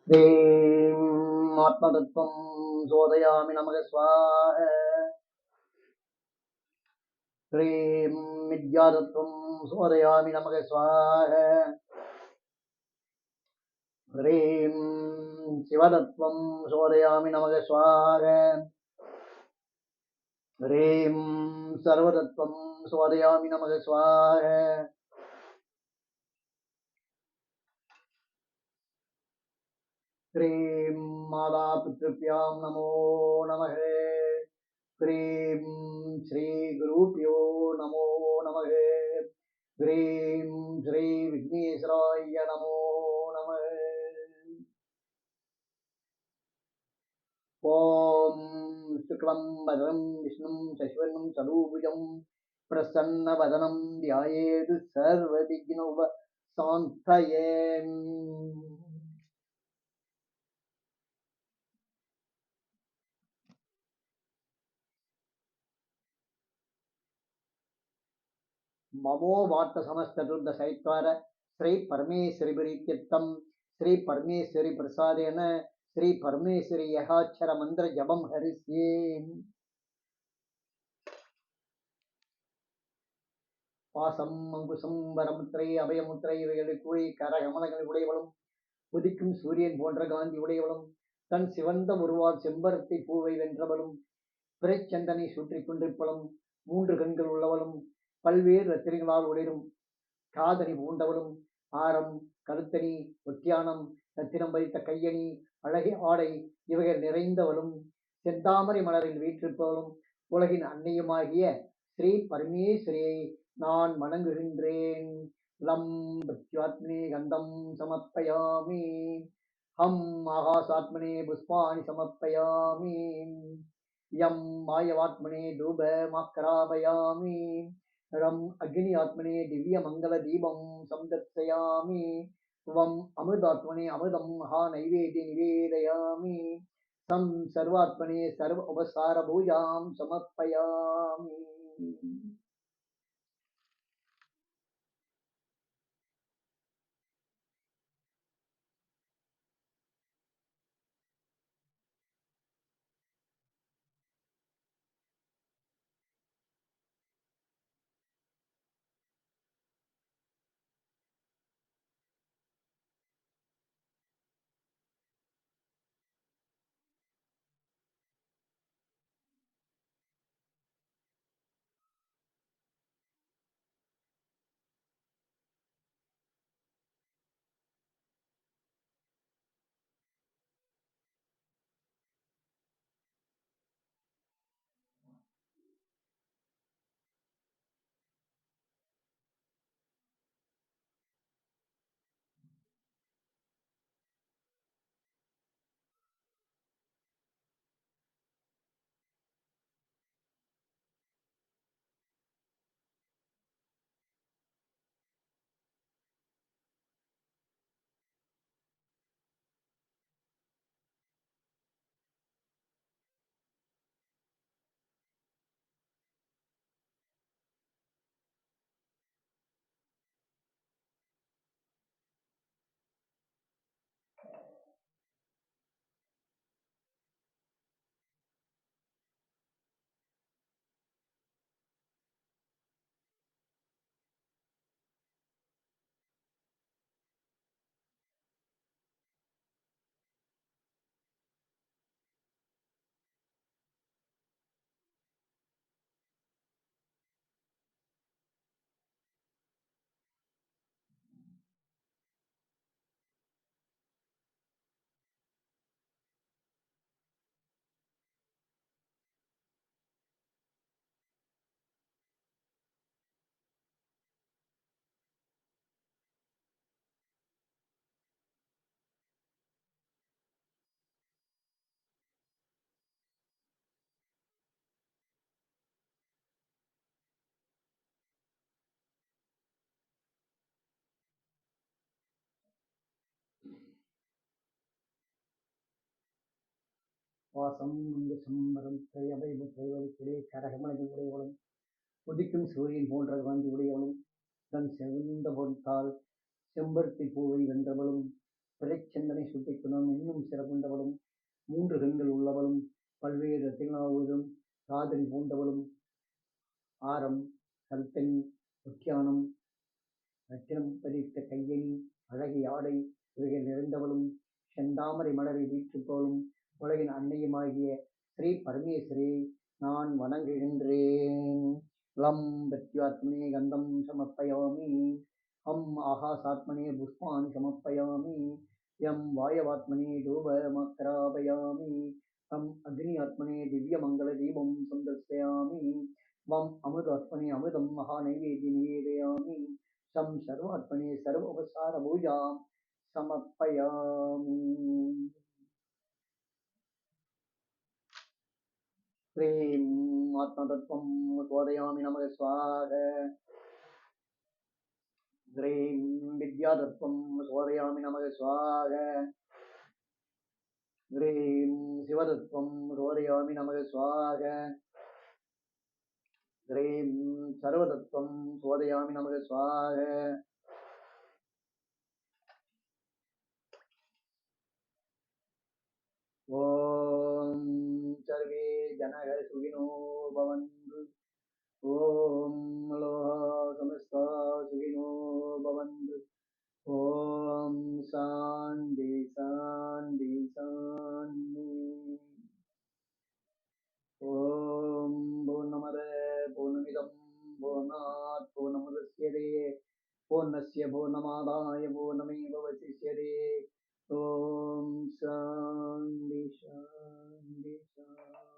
ह्रीं आत्मतत्त्वं शोधयामि नमः स्वाहा। ह्रीं विद्यातत्त्वं शोधयामि नमः स्वाहा। ह्रीं शिवतत्त्वं शोधयामि नमः स्वाहा। ह्रीं सर्वतत्त्वं शोधयामि नमः स्वाहा। ह्रीं मातापितृभ्यां नमो नमः। ह्रीं श्रीगुरुभ्यो नमो नमः। ह्रीं श्री विघ्नेश्वराय नमो नमः। ॐ शुक्लं वरदं विष्णुं शशिवर्णं चतुर्भुजं प्रसन्नवदनं ध्यायेत् सर्वविघ्नोपशान्तये। ममो वाट्ट समस्तदुर्दशैत्वार श्री परमेश्वरी प्रीत्यर्थं श्री परमेश्वरी प्रसादेन श्री परमेश्वरी यहाक्षर मंत्र जपं हरिष्ये। பாசம் அங்குசம் வரமுத்திரை அபயமுத்திரை இவைகளை கூறி கரகமலங்களை உடையவளும் உதிக்கும் சூரியன் போன்ற காந்தி உடையவளும் தன் சிவந்த உருவால் செம்பருத்தி பூவை வென்றவளும் பிறைச்சந்தனை சுற்றி கொண்டிருப்பவளும் மூன்று கண்கள் உள்ளவளும் பல்வேறு ரத்திரிகளால் ஒளிரும் காதணி பூண்டவளும் ஆரம் கருத்தணி ஒட்டியானம் ரத்தினம் பதித்த கையணி அழகிய ஆடை இவைகள் நிறைந்தவளும் செந்தாமரை மலரில் வீற்றிருப்பவளும் உலகின் அன்னையுமாகிய ஸ்ரீ பரமேஸ்வரியை நான் வணங்குகின்றேன். லம் பிரத்யாத்மனே கந்தம் சமர்ப்பயாமி. ஹம் ஆகாசாத்மனே புஷ்பாணி சமர்ப்பயாமி. யம் மாயவாத்மனே தூபமாக்ராபயாமி. रम अग्नि आत्मने दिव्य मंगल दीपं संदर्शयामि। वम अमृतात्मने अमृतं महा नैवेद्य निवेदयामि। सं सर्वात्मने सर्व उपसार भूजां समर्पयामि। வாசம் அங்குசம் மரத்தை அபயமுத்திரை வலிக்கிலே கரகமலங்கள் உடையவளும் உதிக்கும் சூரியன் போன்ற காந்தி உடையவளும் தன் செவந்த பொருத்தால் செம்பருத்தி பூவை வென்றவளும் பிறைச்சந்தனை சுட்டிக்குணம் இன்னும் சிறப்புண்டவளும், 3 கண்கள் உள்ளவளும், பல்வேறு திருநாவுகளும், காதலி பூண்டவளும், ஆரம், கல்கனி, ஒட்டியானம், ரத்தினம் பதித்த கையணி, அழகிய ஆடை இவைகள் நிறைந்தவளும், செந்தாமரை மலரை வீற்றுப்பவளும், உலகின் அன்னையுமாகிய ஸ்ரீ பரமேஸ்வரியை நான் வணங்குகின்றேன். லம் பிரத்யாத்மனே கந்தம் சமர்ப்பயாமி. ஹம் ஆகாசாத்மனே புஷ்பாணி சமர்ப்பயாமி. யம் வாயவாத்மனே தூபமாக்ராபயாமி. தம் அக்னி ஆத்மனே திவ்யமங்கள தீபம் சந்தர்சயாமி. வம் அமிர்தாத்மனே அமிர்தம் மகாநைவேத்ய நிவேதயாமி. தம் சர்வாத்மனே சர்வோபசார பூஜாம் சமர்ப்பயாமி. ह्रीं आत्मतत्त्वं बोधयामि नमः स्वाहा। ह्रीं विद्यातत्त्वं बोधयामि नमः स्वाहा। ह्रीं शिवतत्त्वं बोधयामि नमः स्वाहा। ह्रीं सर्वतत्त्वं बोधयामि नमः स्वाहा। ॐ सर्वे जनाः सुखिनो भवन्तु। ॐ लोकाः समस्ताः सुखिनो भवन्तु। ॐ शान्ति शान्ति शान्ति। ॐ पूर्णमदः पूर्णमिदं पूर्णात् पूर्णमुदच्यते पूर्णस्य पूर्णमादाय पूर्णमेवावशिष्यते। ॐ शान्ति शान्ति शान्ति।